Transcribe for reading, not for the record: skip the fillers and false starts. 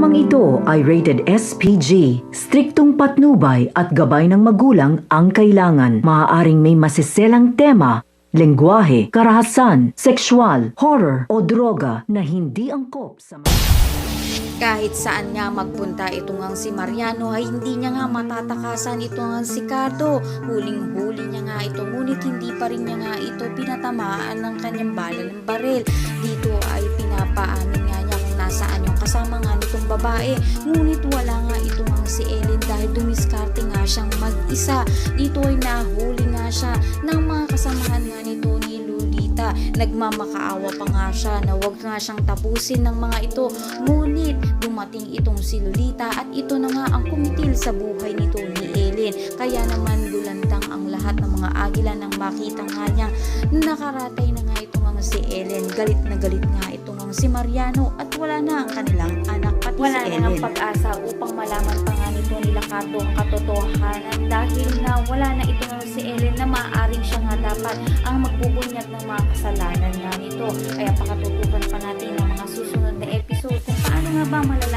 Programang ito ay rated SPG. Striktong patnubay at gabay ng magulang ang kailangan. Maaaring may masiselang tema, lengguwahe, karahasan, sexual, horror o droga na hindi angkop sa Kahit saan nga magpunta itong ang si Mariano ay hindi niya nga matatakasan itong ang si Cardo. Huling-huli niya nga ito, ngunit hindi pa rin niya nga ito pinatamaan ng kanyang bala ng baril. Dito ay pinapaamin nga niya kung nasaan yung kasama nga nitong babae. Ngunit wala nga itong ang si Ellen dahil dumiskarte nga siyang mag-isa. Dito ay nahuli nga siya ng mga kasamahan nga nito ni Lolita. Nagmamakaawa pa nga siya na wag nga siyang tapusin ng mga ito. Ngunit dumating itong si Lolita at ito na nga ang kumitil sa buhay nito ni Ellen. Kaya naman gulantang ang lahat ng mga agila nang makita nga niya nakaratay na nga itong ang si Ellen. Galit na galit nga itong ang si Mariano at wala na ang kanilang anak pati Wala si na Ellen. ng pag-asa upang malaman pa nga nito nila Cardo ang katotohanan dahil na wala na ito nga si Ellen na maaaring siya nga dapat ang magbubunyag ng mga kasalanan nga nito. Kaya pakatutukan pa natin ang mga susunod na episode kung paano nga ba malalaman